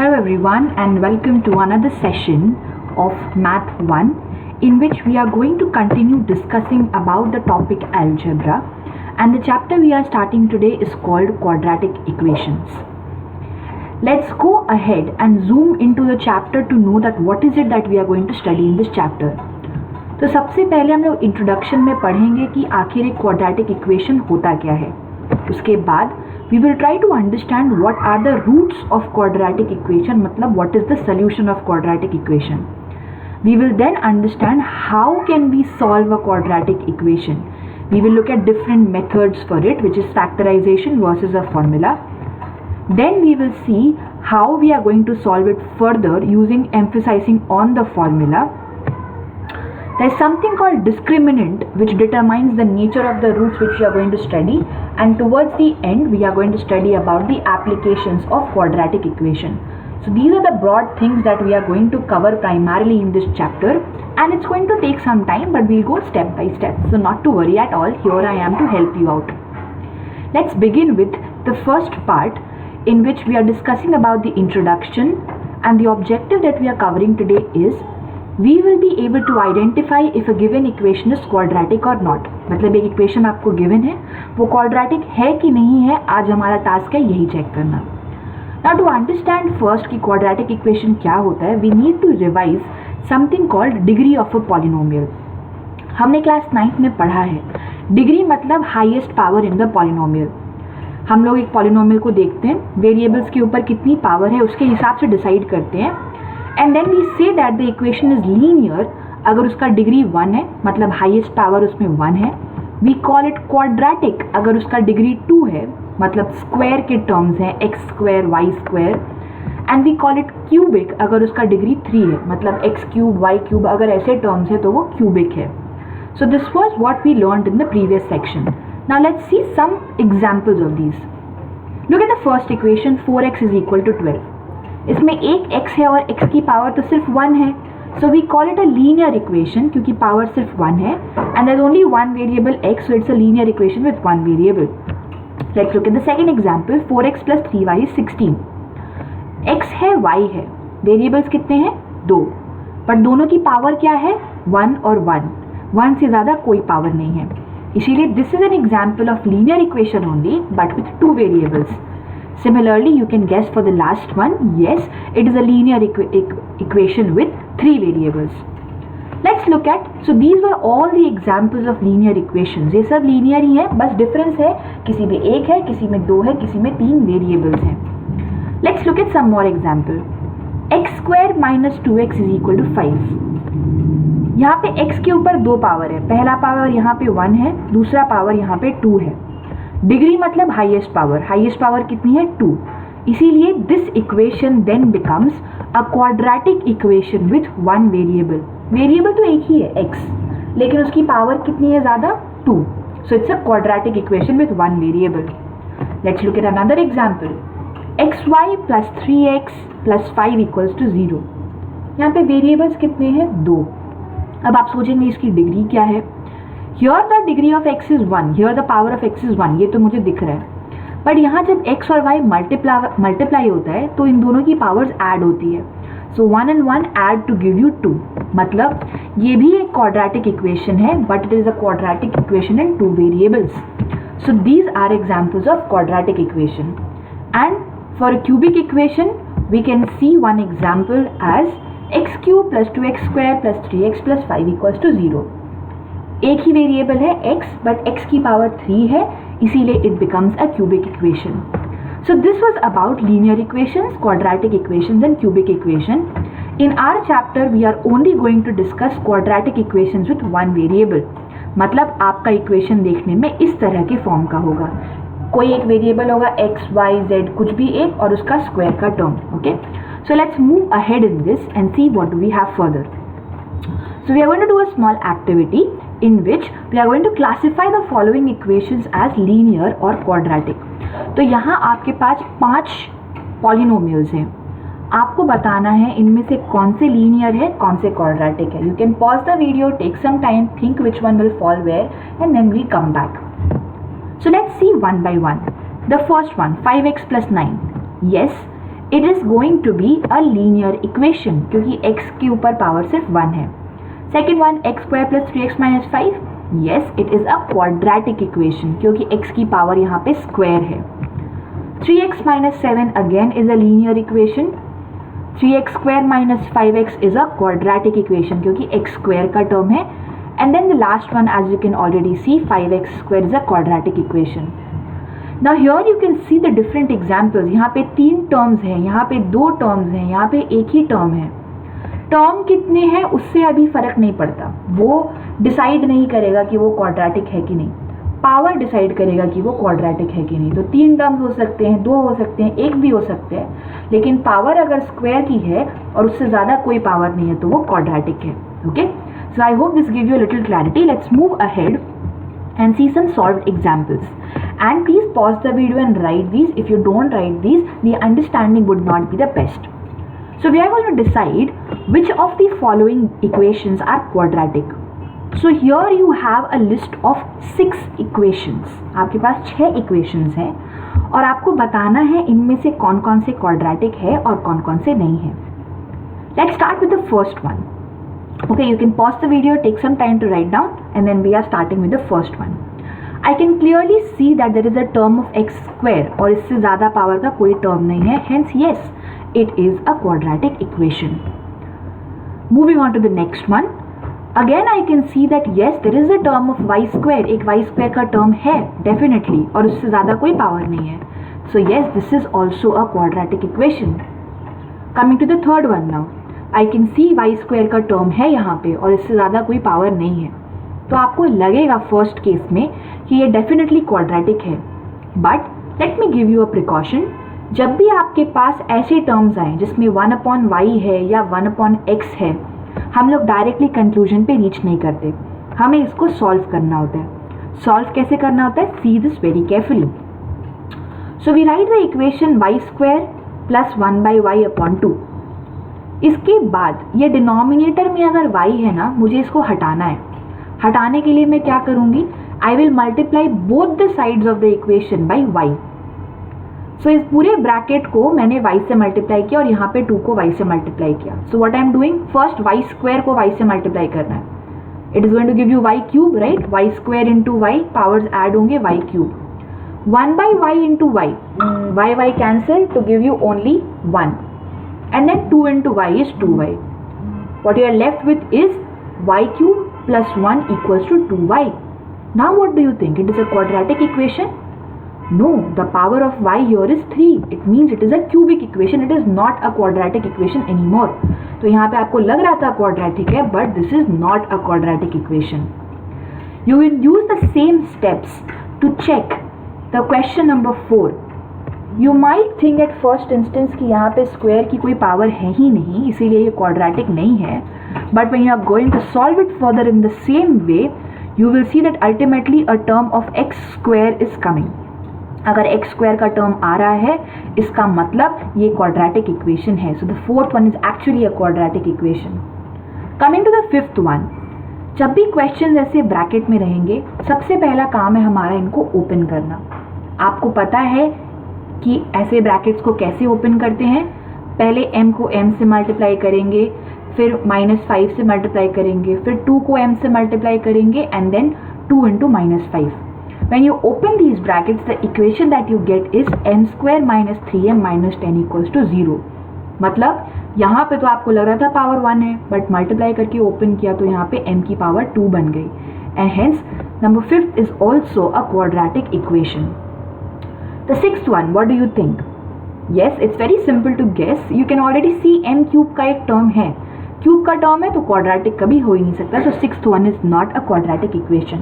Hello everyone and welcome to another session of Math 1 in which we are going to continue discussing about the topic algebra, and the chapter we are starting today is called quadratic equations. Let's go ahead and zoom into the chapter to know that what is it that we are going to study in this chapter. तो सबसे पहले हम लोग introduction में पढ़ेंगे कि आखिर एक क्वाड्रेटिक इक्वेशन होता क्या है. उसके बाद we will try to understand what are the roots of quadratic equation, मतलब what is the solution of quadratic equation. We will then understand how can we solve a quadratic equation. We will look at different methods for it, which is factorization versus a formula. Then we will see how we are going to solve it further using emphasizing on the formula. There is something called discriminant which determines the nature of the roots which we are going to study, and towards the end we are going to study about the applications of quadratic equation. So these are the broad things that we are going to cover primarily in this chapter, and it's going to take some time, but we'll go step by step. So not to worry at all, here I am to help you out. Let's begin with the first part in which we are discussing about the introduction, and the objective that we are covering today is we will be able to identify if a given equation is quadratic or not. मतलब एक equation आपको given है, वो quadratic है कि नहीं है, आज हमारा टास्क है यही चेक करना. Now to understand first कि quadratic equation क्या होता है, we need to revise something called degree of a polynomial. हमने क्लास 9th में पढ़ा है, डिग्री मतलब highest power in the polynomial. हम लोग एक पॉलिनोमियल को देखते हैं, वेरिएबल्स के ऊपर कितनी पावर है उसके हिसाब से डिसाइड करते हैं, and then we say that the equation is linear अगर उसका डिग्री 1 है, मतलब हाईएस्ट पावर उसमें 1 है. वी कॉल इट क्वाड्रेटिक अगर उसका डिग्री 2 है, मतलब स्क्वायर के टर्म्स हैं x square y square. And we call it cubic अगर उसका डिग्री 3 है, मतलब एक्स क्यूब वाई क्यूब अगर ऐसे टर्म्स है तो वो क्यूबिक है. So this was what we learned in the previous section. Now let's see some examples of these. Look at the first equation 4x is equal to 12. इसमें एक x है और x की पावर तो सिर्फ 1 है, so we call it a linear equation क्योंकि power सिर्फ 1 है, and there is only one variable x, so it's a linear equation with one variable. Let's look at the second example 4x plus 3y is 16. x है y है, variables कितने हैं 2, but दोनों की power क्या है 1 और 1 से ज़्यादा कोई पावर नहीं है, इसीलिए this is an example of linear equation only but with 2 variables. Similarly, you can guess for the last one, yes, it is a linear equation with 3 variables. Let's look at, so these were all the examples of linear equations. ये सब linear ही है, बस difference है किसी में 1 है, किसी में 2 है, किसी में 3 variables हैं. Let's look at some more example. x square minus 2x is equal to 5. यहाँ पे x के ऊपर 2 पावर है, पहला पावर यहाँ पे 1 है, दूसरा पावर यहाँ पे 2 है. डिग्री मतलब हाईएस्ट पावर कितनी है 2, इसीलिए this equation then becomes a quadratic equation with one variable तो एक ही है x, लेकिन उसकी पावर कितनी है ज़्यादा 2, so it's a quadratic equation with one variable. Let's look at another example. xy plus 3x plus 5 equals to 0. यहाँ पे वेरिएबल्स कितने हैं 2. अब आप सोचेंगे इसकी डिग्री क्या है. Here the degree of x is 1, here the power of x is 1, ये तो मुझे दिख रहा है, बट यहाँ जब x और y मल्टीप्लाई होता है तो इन दोनों की पावर्स ऐड होती है, सो 1 and 1 add to give you 2, मतलब ये भी एक क्वाड्रेटिक इक्वेशन है but it is a quadratic equation in 2 variables. So these are examples of quadratic equation. And for a cubic equation we can see one example as x cube plus 2x square plus 3x plus 5 equals to 0. एक ही variable है x, but x की power 3 है, इसीलिए it becomes a cubic equation. So this was about linear equations, quadratic equations and cubic equation. In our chapter we are only going to discuss quadratic equations with one variable, मतलब आपका equation देखने में इस तरह के form का होगा, कोई एक वेरिएबल होगा x, y, z कुछ भी एक और उसका स्क्वायर का term. Okay, so let's move ahead in this and see what do we have further. So we are going to do a small activity in which we are going to classify the following equations as linear or quadratic. तो यहाँ आपके पास 5 polynomials हैं, आपको बताना है इनमें से कौन से linear है कौन से quadratic है. You can pause the video, take some time, think which one will fall where, and then we'll come back. So let's see one by one. The first one, 5x plus 9. Yes, it is going to be a linear equation क्योंकि x के ऊपर power सिर्फ 1 है. Second one, x square plus 3x minus 5. Yes, it is a quadratic equation क्योंकि x की power यहाँ पे square है. 3x minus 7 again is a linear equation. 3x square minus 5x is a quadratic equation क्योंकि x square का term है. And then the last one, as you can already see, 5x square is a quadratic equation. Now here you can see the different examples. यहाँ पे 3 terms हैं, यहाँ पे 2 terms हैं, यहाँ पे एक ही टर्म है. टर्म कितने हैं उससे अभी फर्क नहीं पड़ता, वो डिसाइड नहीं करेगा कि वो क्वाड्रेटिक है कि नहीं. पावर डिसाइड करेगा कि वो क्वाड्रेटिक है कि नहीं. तो 3 टर्म्स हो सकते हैं, 2 हो सकते हैं, 1 भी हो सकते हैं, लेकिन पावर अगर स्क्वायर की है और उससे ज़्यादा कोई पावर नहीं है तो वो क्वाड्रेटिक है. Okay, so I hope this give you a little clarity. Let's move ahead and see some solved examples, and please pause the video and write these. If you don't write these, the understanding would not be the best. So we are going to decide which of the following equations are quadratic. So here you have a list of 6 equations. आपके पास 6 equations हैं और आपको बताना है इनमें से कौन कौन से quadratic है और कौन कौन से नहीं है. Let's start with the first one. Okay, you can pause the video, take some time to write down, and then we are starting with the first one. I can clearly see that there is a term of x square और इससे ज़्यादा power का कोई term नहीं है. Hence, yes, it is a quadratic equation. Moving on to the next one. Again, I can see that yes, there is a term of y square. एक y square का term है definitely और उससे ज़्यादा कोई power नहीं है. So yes, this is also a quadratic equation. Coming to the third one now. I can see y square का टर्म है यहाँ पे और इससे ज़्यादा कोई पावर नहीं है. तो आपको लगेगा फर्स्ट केस में कि ये डेफिनेटली क्वाड्रेटिक है. But let me give you a precaution. जब भी आपके पास ऐसे टर्म्स आए जिसमें 1/y है या 1/x है, हम लोग डायरेक्टली कंक्लूजन पे रीच नहीं करते, हमें इसको सॉल्व करना होता है. सॉल्व कैसे करना होता है? See this very carefully. So we write the equation y square plus 1/y/2. इसके बाद ये डिनोमिनेटर में अगर y है ना, मुझे इसको हटाना है. हटाने के लिए मैं क्या करूँगी? I will multiply both the sides of the equation by y. सो इस पूरे ब्रैकेट को मैंने y से मल्टीप्लाई किया और यहाँ पे 2 को y से मल्टीप्लाई किया. So what I am doing, first y square को y से मल्टीप्लाई करना है. It is going to give you y cube, right? y square into y, powers add होंगे y cube. 1/y into y cancel to give you only 1. And then 2 into y is 2y. What you are left with is y cube plus 1 equals to 2y. Now what do you think? It is a quadratic equation? No, the power of y here is 3. It means it is a cubic equation. It is not a quadratic equation anymore. तो यहाँ पे आपको लग रहा था quadratic है, but this is not a quadratic equation. You will use the same steps to check the question number 4. You might think at first instance कि यहाँ पे स्क्वायर की कोई पावर है ही नहीं, इसीलिए ये क्वाड्रेटिक नहीं है. But when you are going to solve it further in the same way, you will see that ultimately a term of x square is coming. अगर x square का टर्म आ रहा है, इसका मतलब ये क्वाड्रेटिक इक्वेशन है. So the fourth one is actually a quadratic equation. Coming to the fifth one. जब भी क्वेश्चन ऐसे ब्रैकेट में रहेंगे, सबसे पहला काम है हमारा इनको ओपन करना. आपको पता है कि ऐसे ब्रैकेट्स को कैसे ओपन करते हैं. पहले m को m से मल्टीप्लाई करेंगे, फिर -5 से मल्टीप्लाई करेंगे, फिर 2 को m से मल्टीप्लाई करेंगे, and then 2 into -5. When you open these brackets, the equation that you get is m square minus 3m minus 10 equals to 0. मतलब यहाँ पे तो आपको लग रहा था पावर 1 है, बट मल्टीप्लाई करके ओपन किया तो यहाँ पे m की पावर 2 बन गई. And hence number 5th is also a quadratic equation. The sixth one, what do you think? Yes, it's very simple to guess. You can already see m cube का एक term है. Cube का term है तो quadratic कभी हो ही नहीं सकता. So sixth one is not a quadratic equation.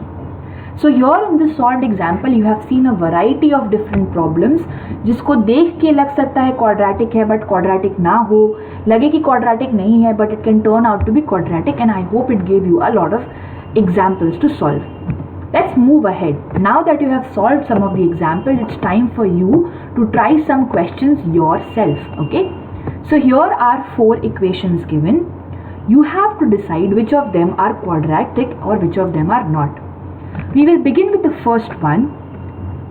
So here in this solved example, you have seen a variety of different problems. जिसको देख के लग सकता है क्वाड्रेटिक है, बट क्वाड्रेटिक ना हो, लगे कि क्वाड्रेटिक नहीं है, but it can turn out to be quadratic. And I hope it gave you a lot of examples to solve. Let's move ahead. Now that you have solved some of the examples, it's time for you to try some questions yourself. Okay? So here are 4 equations given. You have to decide which of them are quadratic or which of them are not. We will begin with the first one.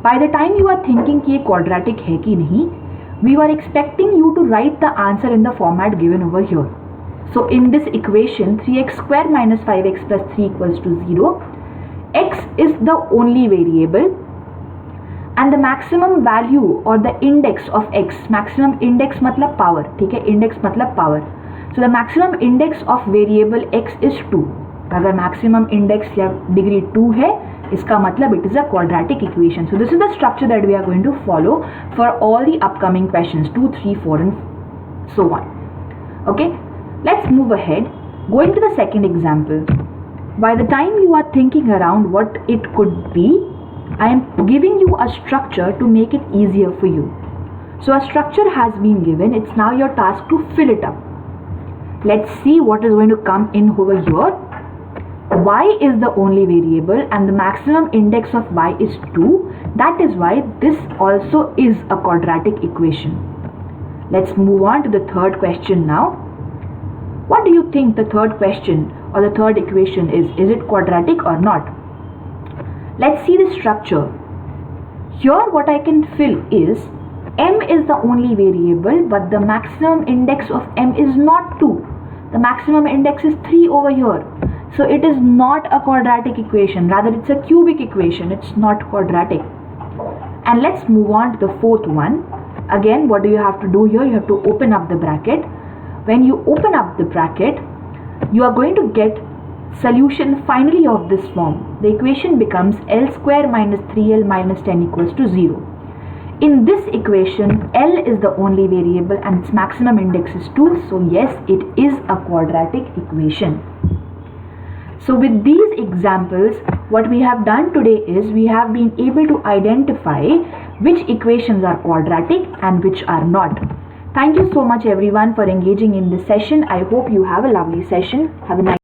By the time you are thinking कि ये quadratic है कि नहीं, we were expecting you to write the answer in the format given over here. So in this equation, 3x square minus 5x plus 3 equals to 0. X is the only variable and the maximum value or the index of x, maximum index मतलब power, ठीक है, index मतलब power. So the maximum index of variable x is 2. अगर maximum index या degree 2 है, इसका मतलब it is a quadratic equation. So this is the structure that we are going to follow for all the upcoming questions 2, 3, 4 and so on. Okay, let's move ahead. Going to the second example. By the time you are thinking around what it could be, I am giving you a structure to make it easier for you. So a structure has been given. It's now your task to fill it up. Let's see what is going to come in over here. Y is the only variable and the maximum index of y is 2. That is why this also is a quadratic equation. Let's move on to the third question now. What do you think the third question or the third equation is? Is it quadratic or not? Let's see the structure. Here what I can fill is m is the only variable, but the maximum index of m is not 2. The maximum index is 3 over here. So it is not a quadratic equation, rather it's a cubic equation, it's not quadratic. And let's move on to the fourth one. Again, what do you have to do here? You have to open up the bracket. When you open up the bracket, you are going to get solution finally of this form. The equation becomes L square minus 3L minus 10 equals to 0. In this equation, L is the only variable and its maximum index is 2. So yes, it is a quadratic equation. So with these examples, what we have done today is we have been able to identify which equations are quadratic and which are not. Thank you so much everyone for engaging in this session. I hope you have a lovely session. Have a nice